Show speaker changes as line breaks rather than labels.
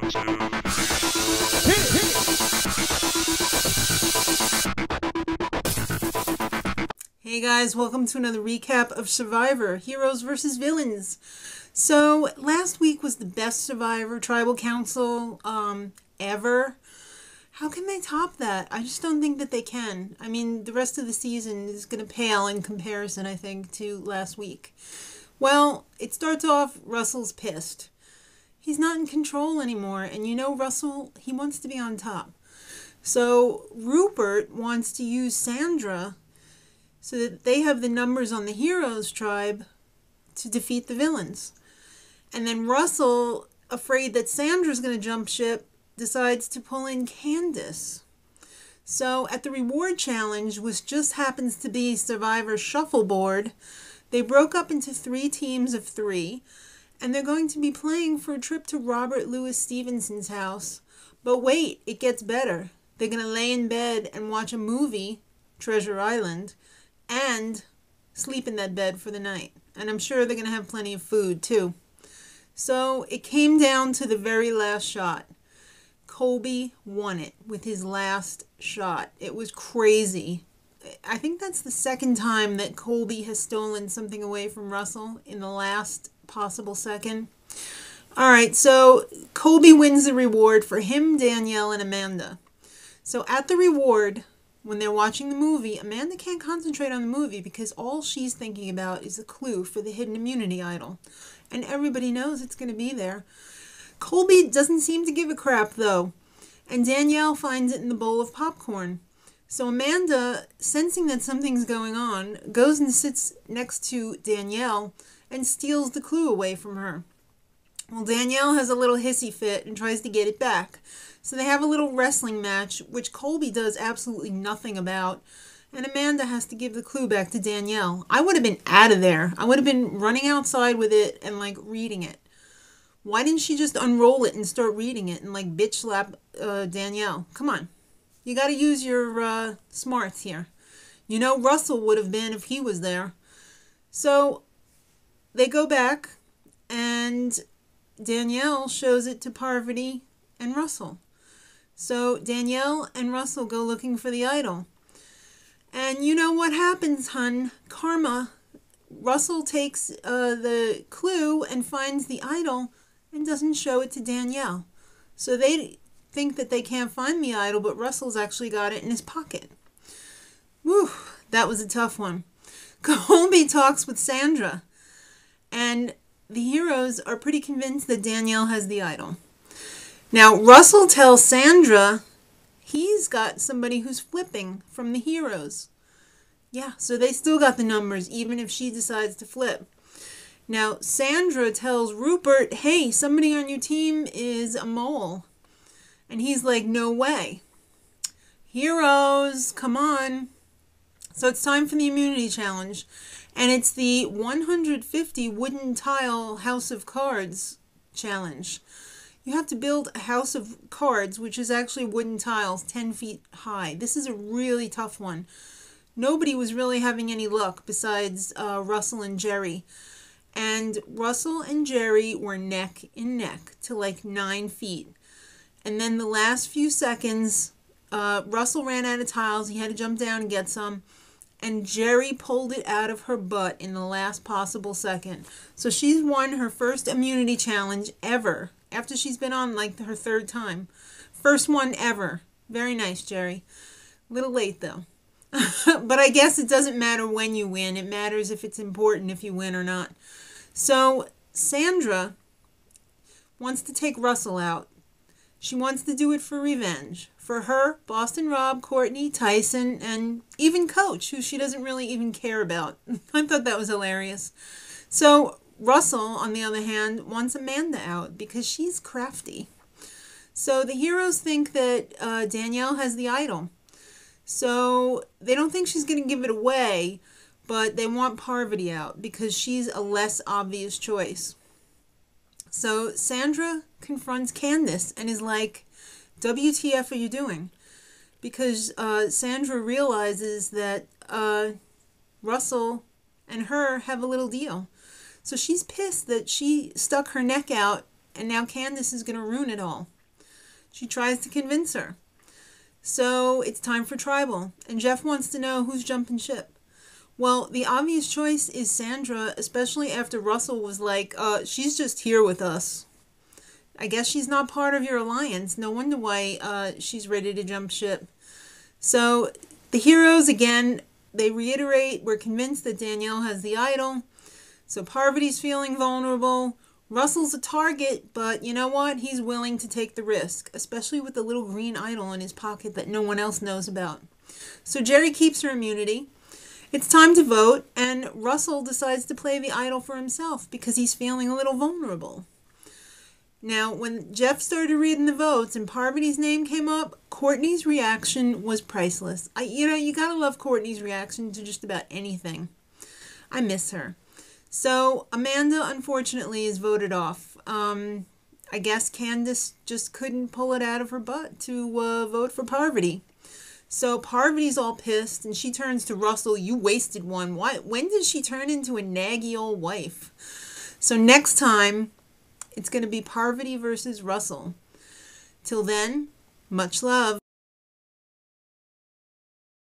Hey guys, welcome to another recap of Survivor, Heroes versus Villains. So, last week was the best Survivor Tribal Council ever. How can they top that? I just don't think that they can. I mean, the rest of the season is going to pale in comparison, I think, to last week. Well, it starts off, Russell's pissed. He's not in control anymore, and you know Russell, he wants to be on top. So, Rupert wants to use Sandra so that they have the numbers on the Heroes tribe to defeat the villains. And then Russell, afraid that Sandra's going to jump ship, decides to pull in Candice. So at the reward challenge, which just happens to be Survivor Shuffleboard, they broke up into 3 teams of 3, and they're going to be playing for a trip to Robert Louis Stevenson's house. But wait, it gets better. They're going to lay in bed and watch a movie, Treasure Island, and sleep in that bed for the night. And I'm sure they're going to have plenty of food, too. So it came down to the very last shot. Colby won it with his last shot. It was crazy. I think that's the second time that Colby has stolen something away from Russell in the last possible second. All right, so Colby wins the reward for him, Danielle, and Amanda. So at the reward, when they're watching the movie, Amanda can't concentrate on the movie because all she's thinking about is a clue for the hidden immunity idol. And everybody knows it's going to be there. Colby doesn't seem to give a crap, though. And Danielle finds it in the bowl of popcorn. So Amanda, sensing that something's going on, goes and sits next to Danielle and steals the clue away from her. Well, Danielle has a little hissy fit and tries to get it back. So they have a little wrestling match, which Colby does absolutely nothing about. And Amanda has to give the clue back to Danielle. I would have been out of there. I would have been running outside with it and, reading it. Why didn't she just unroll it and start reading it and, bitch slap Danielle? Come on. You got to use your smarts here. You know Russell would have been if he was there. So they go back, and Danielle shows it to Parvati and Russell. So Danielle and Russell go looking for the idol. And you know what happens, hun? Karma. Russell takes the clue and finds the idol and doesn't show it to Danielle. So they think that they can't find the idol, but Russell's actually got it in his pocket. Whew, that was a tough one. Colby talks with Sandra, and the heroes are pretty convinced that Danielle has the idol. Now, Russell tells Sandra he's got somebody who's flipping from the heroes. Yeah, so they still got the numbers, even if she decides to flip. Now, Sandra tells Rupert, hey, somebody on your team is a mole. And he's like, no way. Heroes, come on. So it's time for the immunity challenge. And it's the 150 wooden tile House of Cards challenge. You have to build a house of cards, which is actually wooden tiles 10 feet high. This is a really tough one. Nobody was really having any luck besides Russell and Jerry. And Russell and Jerry were neck and neck to 9 feet. And then the last few seconds, Russell ran out of tiles. He had to jump down and get some. And Jerry pulled it out of her butt in the last possible second. So she's won her first immunity challenge ever. After she's been on her 3rd time. First one ever. Very nice, Jerry. A little late, though. But I guess it doesn't matter when you win. It matters if it's important if you win or not. So Sandra wants to take Russell out. She wants to do it for revenge. For her, Boston Rob, Courtney, Tyson, and even Coach, who she doesn't really even care about. I thought that was hilarious. So Russell, on the other hand, wants Amanda out because she's crafty. So the heroes think that Danielle has the idol. So they don't think she's going to give it away, but they want Parvati out because she's a less obvious choice. So Sandra confronts Candice and is like, WTF are you doing? Because Sandra realizes that Russell and her have a little deal. So she's pissed that she stuck her neck out and now Candice is going to ruin it all. She tries to convince her. So it's time for tribal, and Jeff wants to know who's jumping ship. Well, the obvious choice is Sandra, especially after Russell was like, she's just here with us. I guess she's not part of your alliance. No wonder why she's ready to jump ship. So the heroes, again, they reiterate, we're convinced that Danielle has the idol. So Parvati's feeling vulnerable. Russell's a target, but you know what? He's willing to take the risk, especially with the little green idol in his pocket that no one else knows about. So Jerry keeps her immunity. It's time to vote, and Russell decides to play the idol for himself because he's feeling a little vulnerable. Now, when Jeff started reading the votes and Parvati's name came up, Courtney's reaction was priceless. You gotta love Courtney's reaction to just about anything. I miss her. So Amanda, unfortunately, is voted off. I guess Candice just couldn't pull it out of her butt to vote for Parvati. So Parvati's all pissed, and she turns to Russell. You wasted one. When did she turn into a naggy old wife? So next time, it's going to be Parvati versus Russell. Till then, much love.